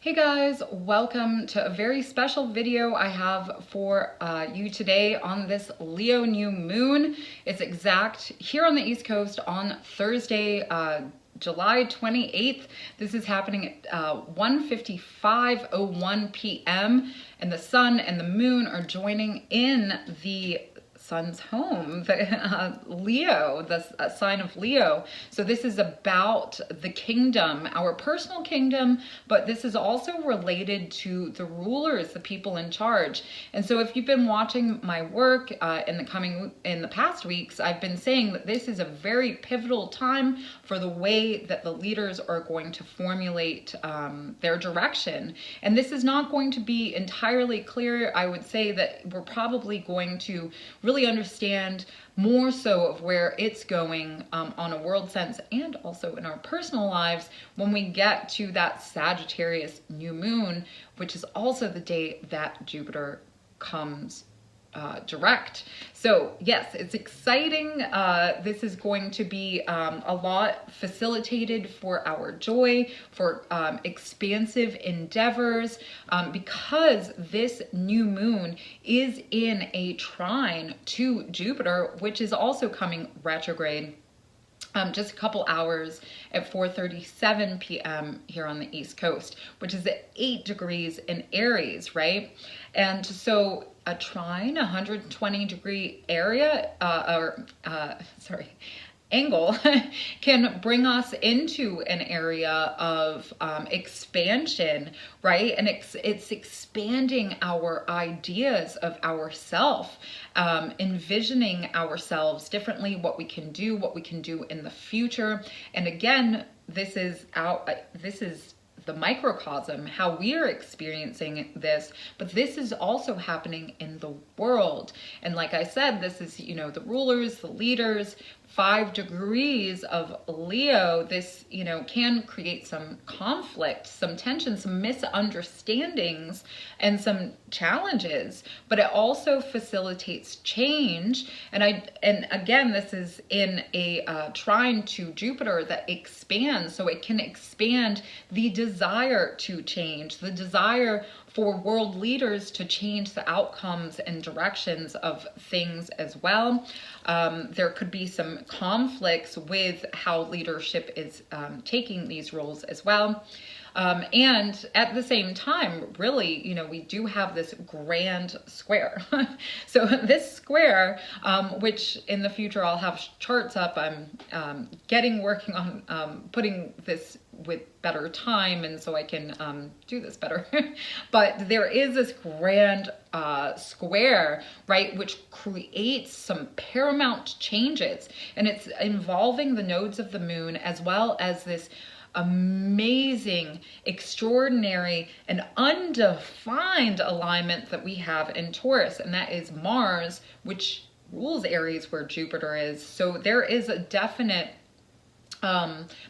Hey guys, welcome to a very special video I have for you today on this Leo new moon. It's exact here on the East Coast on Thursday, July 28th. This is happening at 1:55:01 p.m. and the sun and the moon are joining in the sun's home, the Leo, the sign of Leo. So this is about the kingdom, our personal kingdom, but this is also related to the rulers, the people in charge. And so if you've been watching my work in the past weeks, I've been saying that this is a very pivotal time for the way that the leaders are going to formulate their direction. And this is not going to be entirely clear. I would say that we're probably going to really understand more so of where it's going on a world sense and also in our personal lives when we get to that Sagittarius new moon, which is also the day that Jupiter comes direct. So yes, it's exciting. This is going to be a lot facilitated for our joy, for expansive endeavors, because this new moon is in a trine to Jupiter, which is also coming retrograde. Just a couple hours at 4:37 p.m. here on the East Coast, which is at 8 degrees in Aries, right? And so a trine, 120-degree area, angle can bring us into an area of expansion, right? And it's expanding our ideas of ourself, envisioning ourselves differently, what we can do in the future. And again, this is the microcosm, how we are experiencing this, but this is also happening in the world. And like I said, this is, the rulers, the leaders. 5 degrees of Leo, this, can create some conflict, some tension, some misunderstandings, and some challenges, but it also facilitates change. And again, this is in a trine to Jupiter that expands, so it can expand the desire to change, the desire for world leaders to change the outcomes and directions of things as well. There could be some conflicts with how leadership is taking these roles as well. And at the same time, really, we do have this grand square. So this square, which in the future I'll have charts up, I'm working on putting this with better time, and so I can do this better. But there is this grand square, right, which creates some paramount changes, and it's involving the nodes of the moon as well as this amazing, extraordinary, and undefined alignment that we have in Taurus, and that is Mars, which rules Aries where Jupiter is. So there is a definite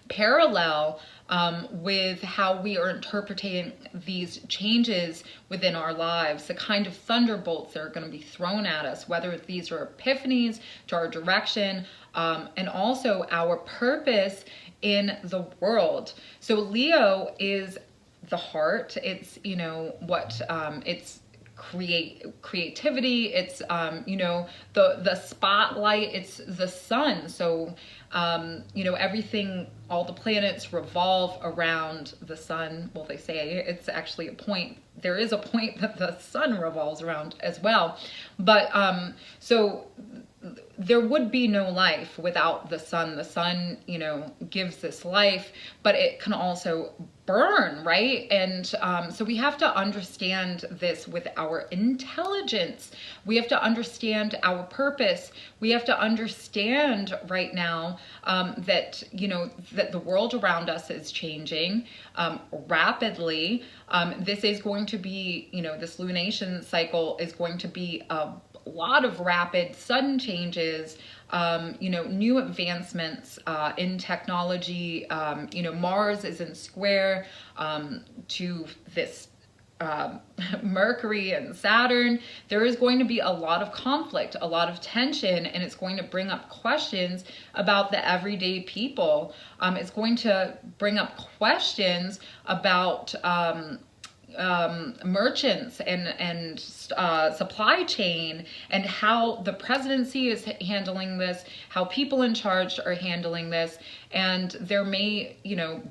parallel with how we are interpreting these changes within our lives, the kind of thunderbolts that are going to be thrown at us, whether these are epiphanies to our direction, and also our purpose in the world. So Leo is the heart. It's, it's creativity. It's, the spotlight. It's the sun. So, everything, all the planets revolve around the sun. Well, they say it's actually a point. There is a point that the sun revolves around as well. But, so there would be no life without the sun. The sun, gives this life, but it can also burn, right? And so we have to understand this with our intelligence. We have to understand our purpose. We have to understand right now that, that the world around us is changing rapidly. This is going to be, this lunation cycle is going to be a lot of rapid, sudden changes, new advancements in technology. Mars is in square to this Mercury and Saturn, there is going to be a lot of conflict, a lot of tension, and it's going to bring up questions about the everyday people. It's going to bring up questions about merchants and supply chain, and how the presidency is handling this, how people in charge are handling this, and there may,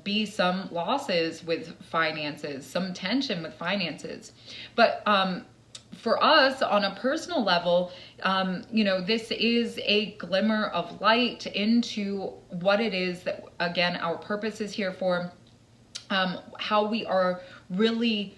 be some losses with finances, some tension with finances. But for us on a personal level, this is a glimmer of light into what it is that, again, our purpose is here for. How we are really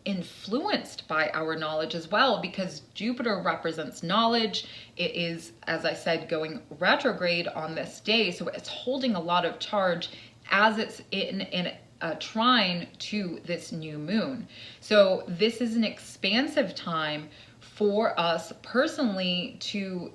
influenced by our knowledge as well, because Jupiter represents knowledge. It is, as I said, going retrograde on this day, so it's holding a lot of charge as it's in a trine to this new moon. So this is an expansive time for us personally to,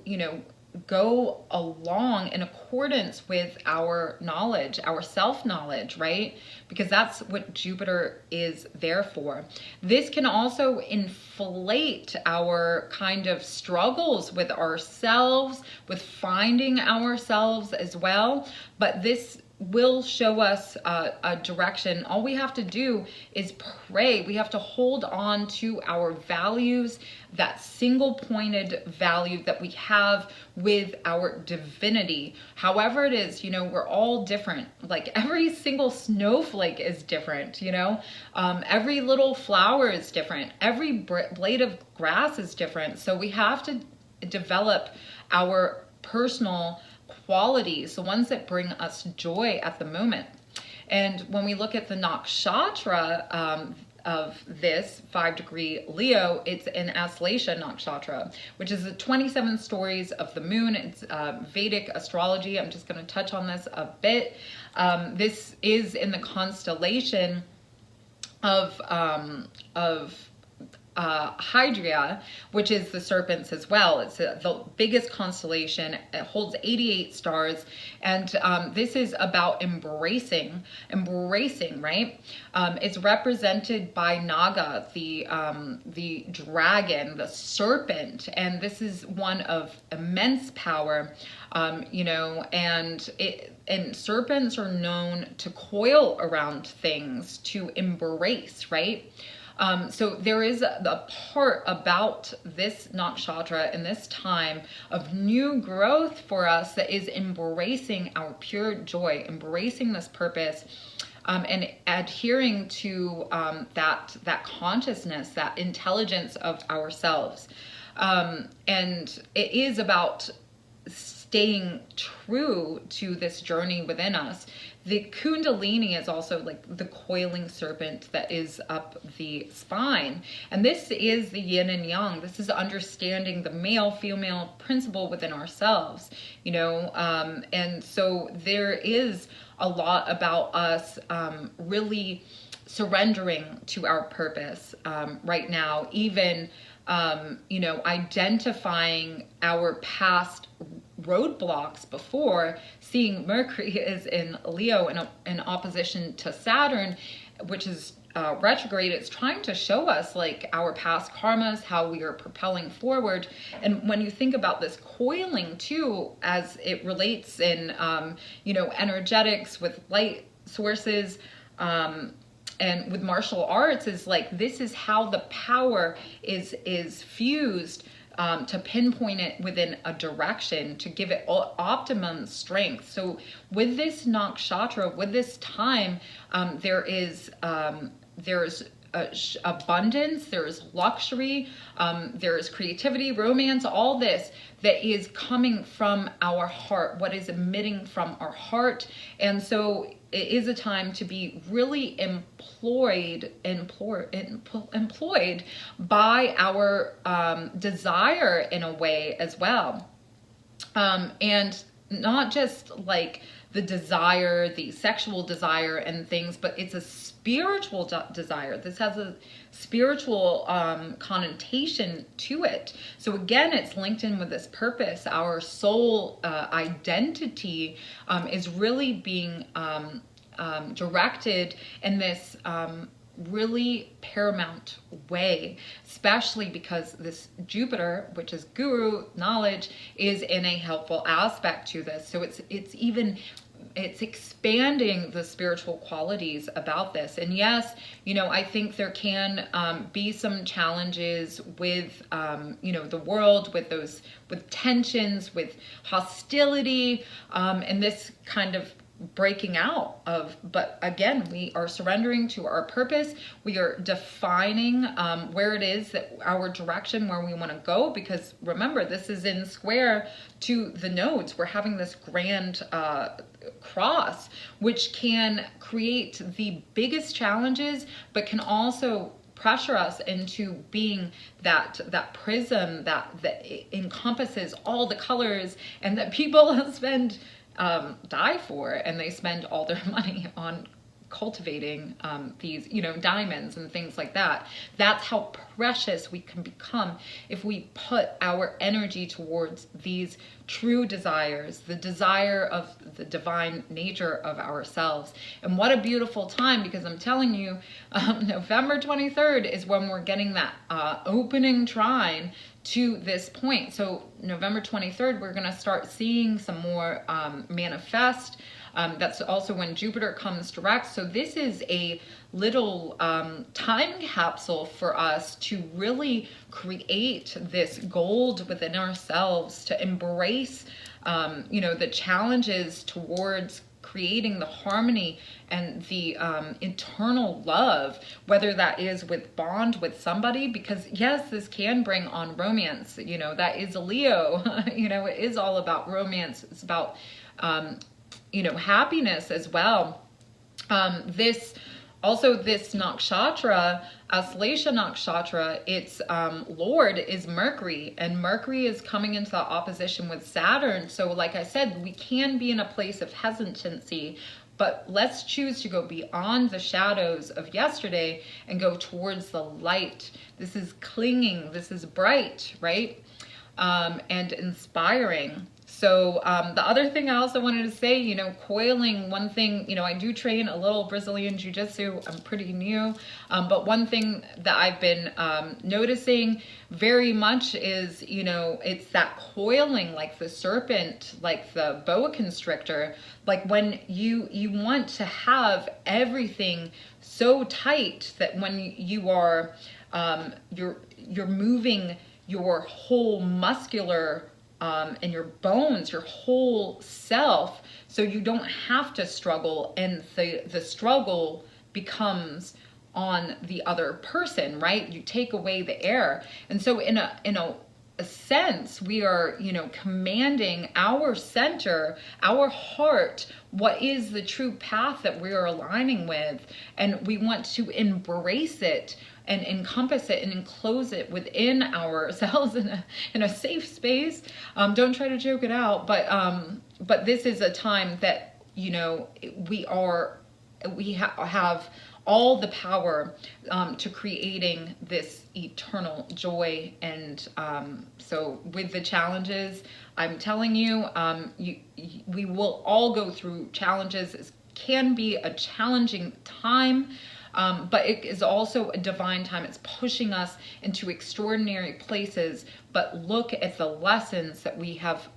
go along in accordance with our knowledge, our self-knowledge, right? Because that's what Jupiter is there for. This can also inflate our kind of struggles with ourselves, with finding ourselves as well. But this will show us a direction. All we have to do is pray. We have to hold on to our values, that single pointed value that we have with our divinity. However it is, we're all different. Like every single snowflake is different, every little flower is different. Every blade of grass is different. So we have to develop our personal qualities, the ones that bring us joy at the moment. And when we look at the nakshatra of this 5-degree Leo, it's an Aslesha nakshatra, which is the 27 stories of the moon. It's Vedic astrology. I'm just going to touch on this a bit. This is in the constellation of Hydra, which is the serpents as well. It's the biggest constellation. It holds 88 stars, and this is about embracing, right? It's represented by Naga, the dragon, the serpent, and this is one of immense power. And serpents are known to coil around things, to embrace, right? So there is a part about this nakshatra in this time of new growth for us that is embracing our pure joy, embracing this purpose, and adhering to that consciousness, that intelligence of ourselves. And it is about staying true to this journey within us. The Kundalini is also like the coiling serpent that is up the spine. And this is the yin and yang. This is understanding the male-female principle within ourselves, and so there is a lot about us really surrendering to our purpose right now, even identifying our past roadblocks before. Seeing Mercury is in Leo in opposition to Saturn, which is retrograde. It's trying to show us like our past karmas, how we are propelling forward. And when you think about this coiling too, as it relates in energetics with light sources, and with martial arts, is like, this is how the power is fused to pinpoint it within a direction, to give it optimum strength. So with this nakshatra, with this time, there's abundance, there's luxury, there's creativity, romance, all this that is coming from our heart, what is emitting from our heart. And so it is a time to be really employed by our desire in a way as well. And not just like the desire, the sexual desire and things, but it's a spiritual desire. This has a spiritual connotation to it. So again, it's linked in with this purpose. Our soul identity is really being directed in this really paramount way, especially because this Jupiter, which is guru knowledge, is in a helpful aspect to this. So it's expanding the spiritual qualities about this. And yes, I think there can be some challenges with, the world, with tensions, with hostility, and this kind of breaking out of, but again, we are surrendering to our purpose. We are defining where it is that our direction, where we want to go, because remember, this is in square to the nodes. We're having this grand cross, which can create the biggest challenges, but can also pressure us into being that prism that encompasses all the colors, and that people spend die for, and they spend all their money on cultivating these, diamonds and things like that. That's how precious we can become if we put our energy towards these true desires, the desire of the divine nature of ourselves. And what a beautiful time, because I'm telling you, November 23rd is when we're getting that opening trine to this point. So November 23rd, we're going to start seeing some more manifest. That's also when Jupiter comes direct. So this is a little time capsule for us to really create this gold within ourselves, to embrace, the challenges towards creating the harmony and the internal love, whether that is with bond with somebody, because yes, this can bring on romance. That is a Leo. It is all about romance. It's about happiness as well. This nakshatra, Aslesha nakshatra, its Lord is Mercury, and Mercury is coming into the opposition with Saturn. So like I said, we can be in a place of hesitancy, but let's choose to go beyond the shadows of yesterday and go towards the light. This is clinging, this is bright, right? And inspiring. So the other thing I also wanted to say, coiling, one thing, I do train a little Brazilian Jiu-Jitsu. I'm pretty new. But one thing that I've been noticing very much is, it's that coiling, like the serpent, like the boa constrictor, like when you want to have everything so tight that when you are, you're moving your whole muscular and your bones, your whole self, so you don't have to struggle, and the struggle becomes on the other person, right? You take away the air. And so in a sense, we are, commanding our center, our heart, what is the true path that we are aligning with, and we want to embrace it and encompass it and enclose it within ourselves in a safe space. Don't try to joke it out, but this is a time that we have all the power to creating this eternal joy. And so with the challenges, I'm telling you, we will all go through challenges. It can be a challenging time. But it is also a divine time. It's pushing us into extraordinary places. But look at the lessons that we have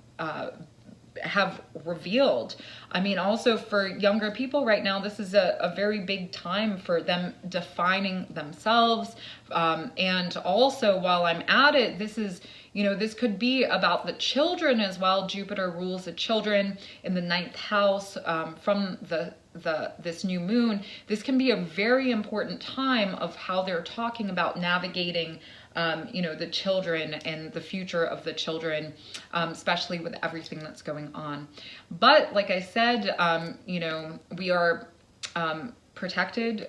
revealed. I mean, also for younger people right now, this is a very big time for them defining themselves. And also, while I'm at it, this is, this could be about the children as well. Jupiter rules the children in the 9th house from this new moon. This can be a very important time of how they're talking about navigating the children and the future of the children, especially with everything that's going on. But like I said, we are protected.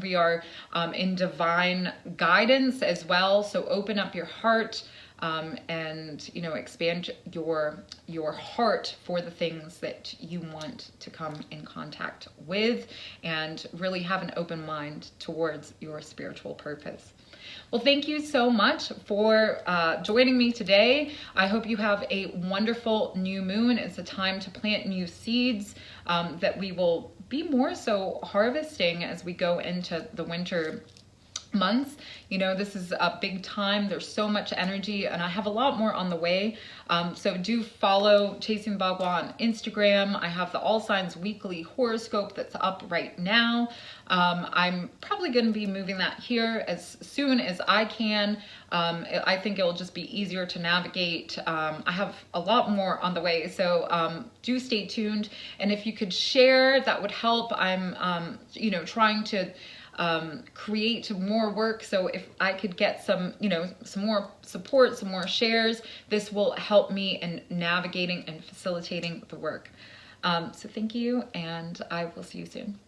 We are in divine guidance as well. So open up your heart and expand your heart for the things that you want to come in contact with, and really have an open mind towards your spiritual purpose. Well, thank you so much for joining me today. I hope you have a wonderful new moon. It's a time to plant new seeds that we will be more so harvesting as we go into the winter months. You know, this is a big time. There's so much energy, and I have a lot more on the way. So do follow Chasing Bagua on Instagram. I have the All Signs weekly horoscope that's up right now. I'm probably going to be moving that here as soon as I can. I think it will just be easier to navigate. I have a lot more on the way, so do stay tuned. And if you could share, that would help. I'm, you know, trying to create more work. So if I could get some, you know, some more support, some more shares, this will help me in navigating and facilitating the work. So thank you, and I will see you soon.